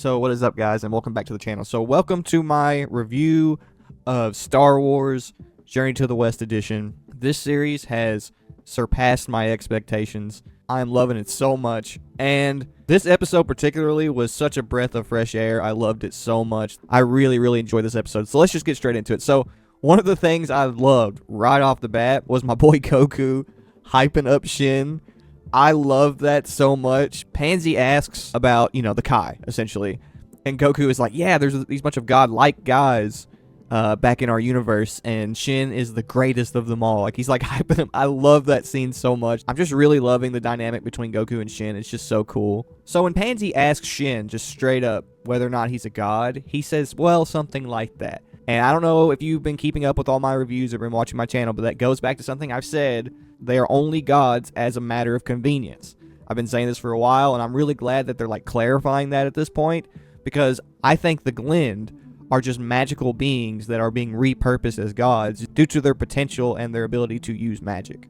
So what is up, guys, and welcome back to the channel. So welcome to my review of Star Wars Journey to the West Edition. This series has surpassed my expectations. I am loving it so much, and this episode particularly was such a breath of fresh air. I loved it so much. I really enjoyed this episode, so let's just get straight into it. So one of the things I loved right off the bat was my boy Goku hyping up Shin. I love that so much. Pansy asks about, the Kai, essentially. And Goku is like, yeah, there's these bunch of godlike guys back in our universe, and Shin is the greatest of them all. Like, he's like hyping him. I love that scene so much. I'm just really loving the dynamic between Goku and Shin. It's just so cool. So when Pansy asks Shin just straight up whether or not he's a god, he says, well, something like that. And I don't know if you've been keeping up with all my reviews or been watching my channel, but that goes back to something I've said. They are only gods as a matter of convenience. I've been saying this for a while, and I'm really glad that they're like clarifying that at this point, because I think the Glen are just magical beings that are being repurposed as gods due to their potential and their ability to use magic.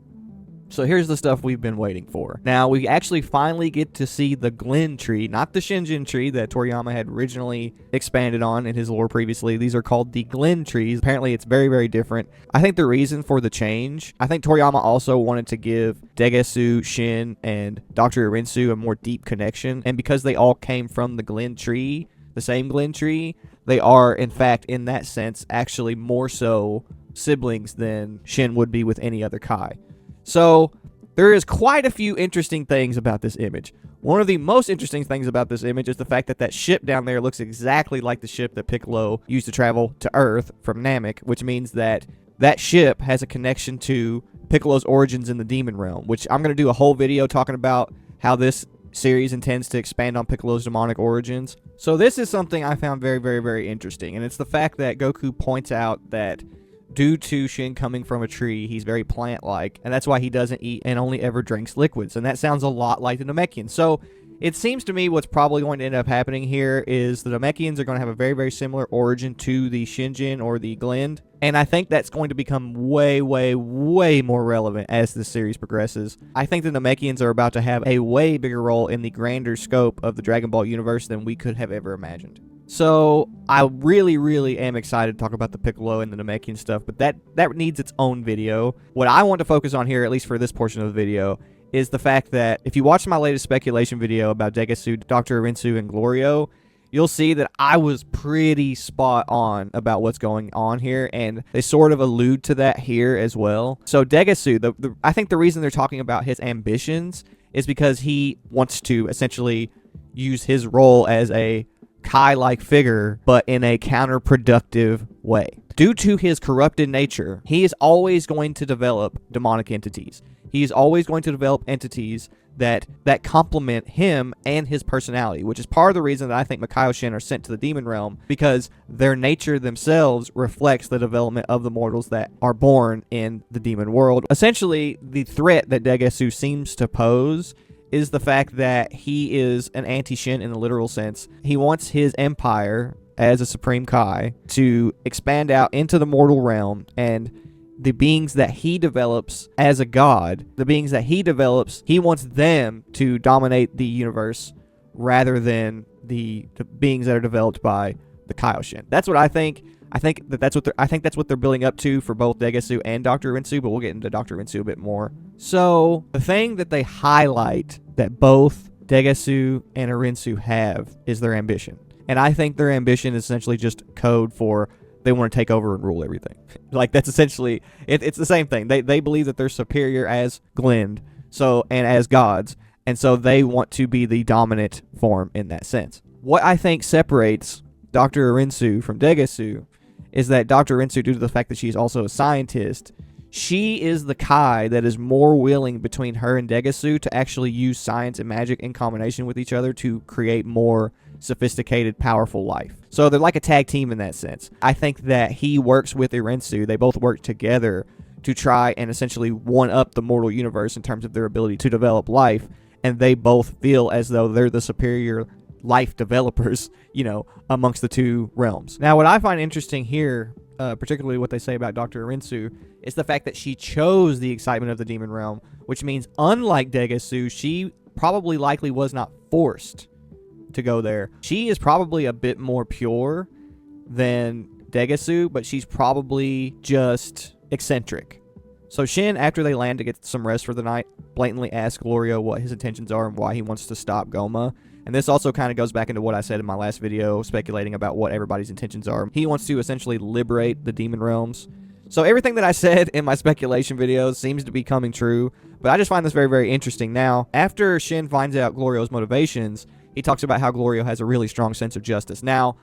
So here's the stuff we've been waiting for. Now, we actually finally get to see the Glen tree, not the Shinjin tree that Toriyama had originally expanded on in his lore previously. These are called the Glen trees. Apparently, it's very different. I think the reason for the change, I think Toriyama also wanted to give Degetsu, Shin, and Dr. Arinsu a more deep connection. And because they all came from the Glen tree, the same Glen tree, they are, in fact, in that sense, actually more so siblings than Shin would be with any other Kai. So, there is quite a few interesting things about this image. One of the most interesting things about this image is the fact that that ship down there looks exactly like the ship that Piccolo used to travel to Earth from Namek, which means that that ship has a connection to Piccolo's origins in the demon realm, which I'm going to do a whole video talking about how this series intends to expand on Piccolo's demonic origins. So this is something I found very interesting, and it's the fact that Goku points out that due to Shin coming from a tree, he's very plant-like, and that's why he doesn't eat and only ever drinks liquids, and that sounds a lot like the Namekians. So it seems to me what's probably going to end up happening here is the Namekians are going to have a very similar origin to the Shinjin or the Glen, and I think that's going to become way more relevant as this series progresses. I think the Namekians are about to have a way bigger role in the grander scope of the Dragon Ball universe than we could have ever imagined. So I really am excited to talk about the Piccolo and the Namekian stuff, but that needs its own video. What I want to focus on here, at least for this portion of the video, is the fact that if you watch my latest speculation video about Degetsu, Dr. Arinsu, and Glorio, you'll see that I was pretty spot on about what's going on here, and they sort of allude to that here as well. So Degetsu, I think the reason they're talking about his ambitions is because he wants to essentially use his role as a Kai-like figure, but in a counterproductive way. Due to his corrupted nature, he is always going to develop demonic entities. He is always going to develop entities that complement him and his personality, which is part of the reason that I think Makaio Shin are sent to the demon realm, because their nature themselves reflects the development of the mortals that are born in the demon world. Essentially, the threat that Degetsu seems to pose is the fact that he is an anti-Shin in the literal sense. He wants his empire as a Supreme Kai to expand out into the mortal realm, and the beings that he develops as a god, the beings that he develops, he wants them to dominate the universe rather than the beings that are developed by the Kaioshin. That's what I think. I think that's what they're building up to for both Degetsu and Dr. Arinsu, but we'll get into Dr. Arinsu a bit more. So the thing that they highlight that both Degetsu and Arinsu have is their ambition. And I think their ambition is essentially just code for they want to take over and rule everything. Like, that's essentially, it's the same thing. They believe that they're superior as Glen, and as gods, and so they want to be the dominant form in that sense. What I think separates Dr. Arinsu from Degetsu is that Dr. Arinsu, due to the fact that she's also a scientist, she is the Kai that is more willing between her and Degetsu to actually use science and magic in combination with each other to create more sophisticated, powerful life. So they're like a tag team in that sense. I think that he works with Arinsu. They both work together to try and essentially one-up the mortal universe in terms of their ability to develop life, and they both feel as though they're the superior life developers, amongst the two realms. Now, what I find interesting here, particularly what they say about Dr. Arinsu, is the fact that she chose the excitement of the demon realm, which means unlike Degetsu, she probably likely was not forced to go there. She is probably a bit more pure than Degetsu, but she's probably just eccentric. So Shin, after they land to get some rest for the night, blatantly asks Glorio what his intentions are and why he wants to stop Goma. And this also kind of goes back into what I said in my last video, speculating about what everybody's intentions are. He wants to essentially liberate the demon realms. So everything that I said in my speculation videos seems to be coming true, but I just find this very, very interesting. Now, after Shin finds out Glorio's motivations, he talks about how Glorio has a really strong sense of justice. Now,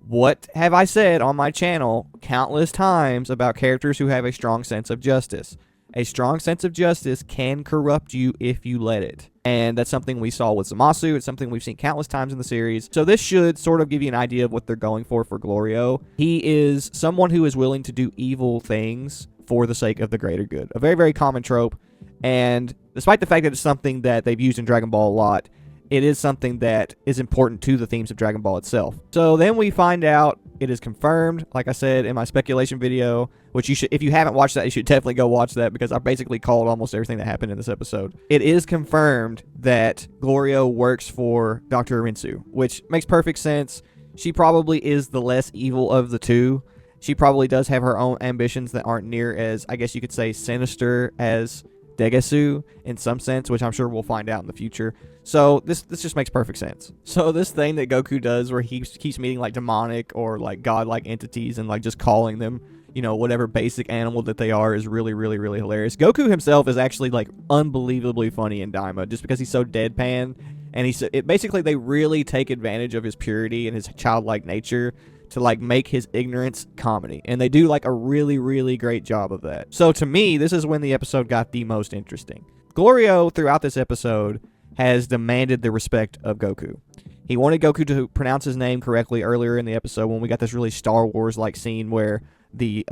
what have I said on my channel countless times about characters who have a strong sense of justice? A strong sense of justice can corrupt you if you let it. And that's something we saw with Zamasu. It's something we've seen countless times in the series. So this should sort of give you an idea of what they're going for Glorio. He is someone who is willing to do evil things for the sake of the greater good. A very, very common trope. And despite the fact that it's something that they've used in Dragon Ball a lot, it is something that is important to the themes of Dragon Ball itself. So then we find out it is confirmed, like I said in my speculation video, which you should, if you haven't watched that, you should definitely go watch that because I basically called almost everything that happened in this episode. It is confirmed that Glorio works for Dr. Arinsu, which makes perfect sense. She probably is the less evil of the two. She probably does have her own ambitions that aren't near as, I guess you could say, sinister as Degetsu in some sense, which I'm sure we'll find out in the future. So this just makes perfect sense. So this thing that Goku does where he keeps meeting like demonic or like godlike entities and like just calling them, you know, whatever basic animal that they are is really, really, really hilarious. Goku himself is actually like unbelievably funny in Daima just because he's so deadpan, and basically they really take advantage of his purity and his childlike nature to like make his ignorance comedy, and they do like a really, really great job of that. So to me, this is when the episode got the most interesting. Glorio throughout this episode has demanded the respect of Goku. He wanted Goku to pronounce his name correctly earlier in the episode when we got this really Star Wars like scene where the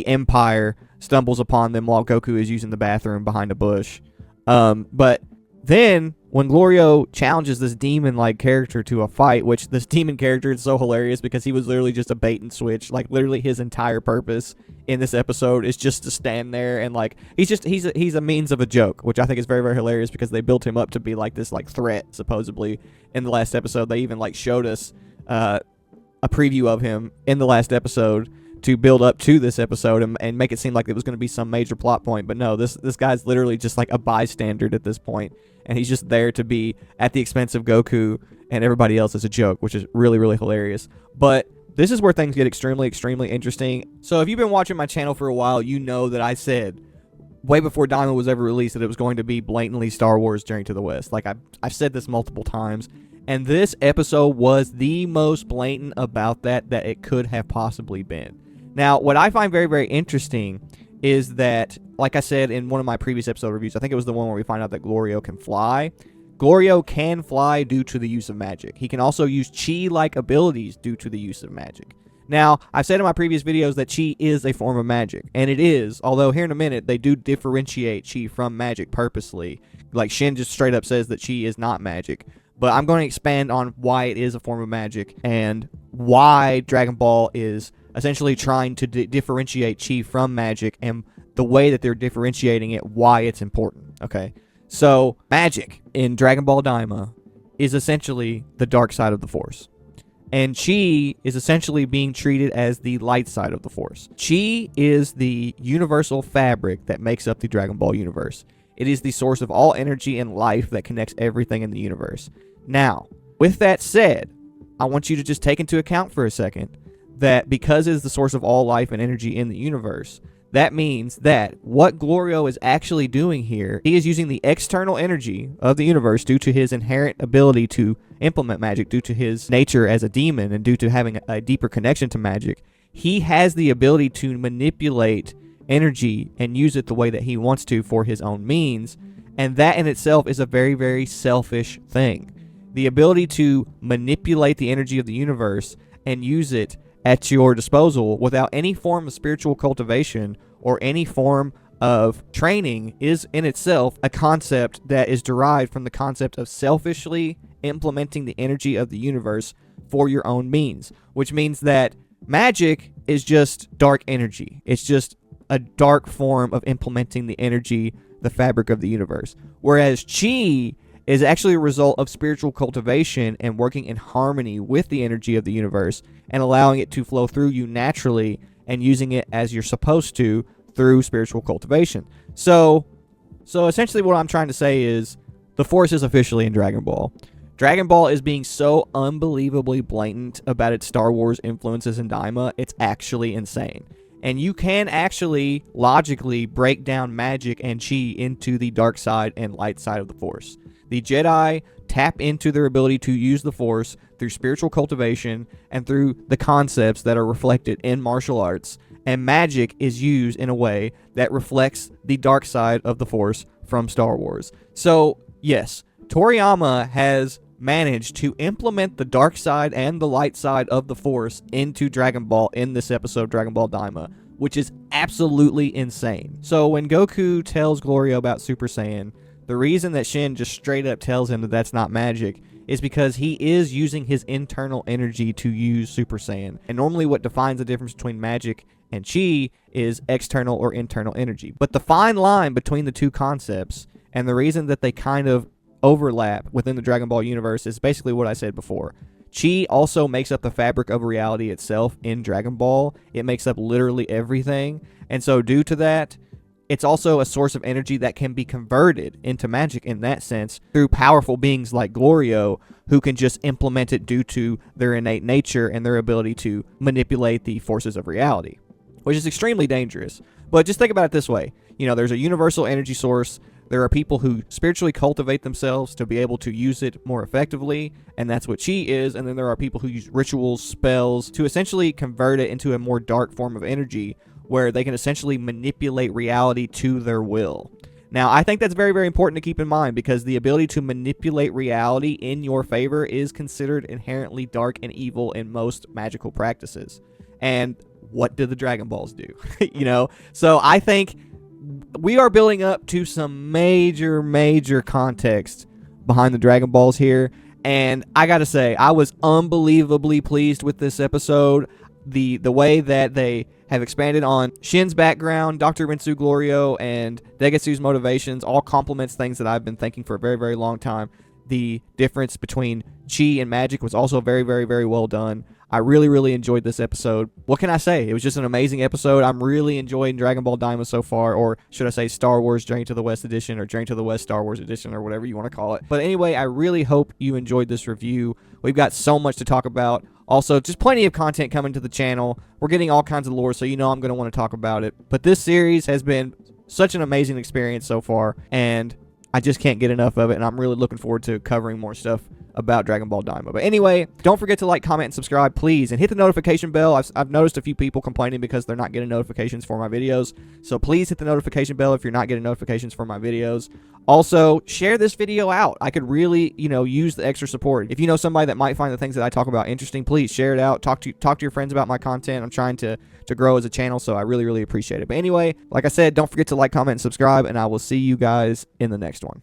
Empire stumbles upon them while Goku is using the bathroom behind a bush. But then when Glorio challenges this demon-like character to a fight, which this demon character is so hilarious because he was literally just a bait and switch. Like literally his entire purpose in this episode is just to stand there and like he's a means of a joke, which I think is very, very hilarious because they built him up to be like this like threat supposedly in the last episode. They even like showed us a preview of him in the last episode to build up to this episode and make it seem like it was going to be some major plot point. But no, this guy's literally just like a bystander at this point, and he's just there to be at the expense of Goku and everybody else as a joke, which is really, really hilarious. But this is where things get extremely, extremely interesting. So if you've been watching my channel for a while, you know that I said way before Daima was ever released that it was going to be blatantly Star Wars Journey to the West. Like I've said this multiple times, and this episode was the most blatant about that it could have possibly been. Now, what I find very, very interesting is that, like I said in one of my previous episode reviews, I think it was the one where we find out that Glorio can fly. Glorio can fly due to the use of magic. He can also use chi-like abilities due to the use of magic. Now, I've said in my previous videos that chi is a form of magic, and it is, although here in a minute, they do differentiate chi from magic purposely. Like, Shin just straight up says that chi is not magic. But I'm going to expand on why it is a form of magic and why Dragon Ball is essentially trying to differentiate chi from magic and the way that they're differentiating it, why it's important. Okay, so magic in Dragon Ball Daima is essentially the dark side of the Force, and chi is essentially being treated as the light side of the Force. Chi is the universal fabric that makes up the Dragon Ball universe. It is the source of all energy and life that connects everything in the universe. Now, with that said, I want you to just take into account for a second that because it is the source of all life and energy in the universe, that means that what Glorio is actually doing here, he is using the external energy of the universe due to his inherent ability to implement magic, due to his nature as a demon, and due to having a deeper connection to magic. He has the ability to manipulate energy and use it the way that he wants to for his own means, and that in itself is a very, very selfish thing. The ability to manipulate the energy of the universe and use it at your disposal without any form of spiritual cultivation or any form of training is in itself a concept that is derived from the concept of selfishly implementing the energy of the universe for your own means, which means that magic is just dark energy. It's just a dark form of implementing the energy, the fabric of the universe. Whereas chi is actually a result of spiritual cultivation and working in harmony with the energy of the universe and allowing it to flow through you naturally and using it as you're supposed to through spiritual cultivation. So essentially what I'm trying to say is the Force is officially in Dragon Ball. Dragon Ball is being so unbelievably blatant about its Star Wars influences in Daima, it's actually insane. And you can actually logically break down magic and chi into the dark side and light side of the Force. The Jedi tap into their ability to use the Force through spiritual cultivation and through the concepts that are reflected in martial arts, and magic is used in a way that reflects the dark side of the Force from Star Wars. So, yes, Toriyama has managed to implement the dark side and the light side of the Force into Dragon Ball in this episode of Dragon Ball Daima, which is absolutely insane. So when Goku tells Glorio about Super Saiyan, the reason that Shin just straight up tells him that that's not magic is because he is using his internal energy to use Super Saiyan. And normally what defines the difference between magic and chi is external or internal energy. But the fine line between the two concepts and the reason that they kind of overlap within the Dragon Ball universe is basically what I said before. Chi also makes up the fabric of reality itself in Dragon Ball. It makes up literally everything. And so due to that, it's also a source of energy that can be converted into magic in that sense through powerful beings like Glorio, who can just implement it due to their innate nature and their ability to manipulate the forces of reality, which is extremely dangerous. But just think about it this way. You know, there's a universal energy source. There are people who spiritually cultivate themselves to be able to use it more effectively, and that's what chi is. And then there are people who use rituals, spells, to essentially convert it into a more dark form of energy where they can essentially manipulate reality to their will. Now, I think that's very, very important to keep in mind because the ability to manipulate reality in your favor is considered inherently dark and evil in most magical practices. And what do the Dragon Balls do? You know? So I think we are building up to some major, major context behind the Dragon Balls here. And I gotta say, I was unbelievably pleased with this episode. The way that they have expanded on Shin's background, Dr. Arinsu, Glorio, and Degetsu's motivations all complements things that I've been thinking for a very, very long time. The difference between chi and magic was also very, very, very well done. I really, really enjoyed this episode. What can I say? It was just an amazing episode. I'm really enjoying Dragon Ball Daima so far, or should I say Star Wars Journey to the West Edition, or Journey to the West Star Wars Edition, or whatever you want to call it. But anyway, I really hope you enjoyed this review. We've got so much to talk about. Also, just plenty of content coming to the channel. We're getting all kinds of lore, so you know I'm going to want to talk about it. But this series has been such an amazing experience so far, and I just can't get enough of it, and I'm really looking forward to covering more stuff about Dragon Ball Daima. But anyway, don't forget to like, comment, and subscribe, please, and hit the notification bell. I've noticed a few people complaining because they're not getting notifications for my videos, so please hit the notification bell if you're not getting notifications for my videos. Also, share this video out. I could really, use the extra support. If you know somebody that might find the things that I talk about interesting, please share it out. Talk to your friends about my content. I'm trying to grow as a channel, so I really, really appreciate it. But anyway, like I said, don't forget to like, comment, and subscribe, and I will see you guys in the next one.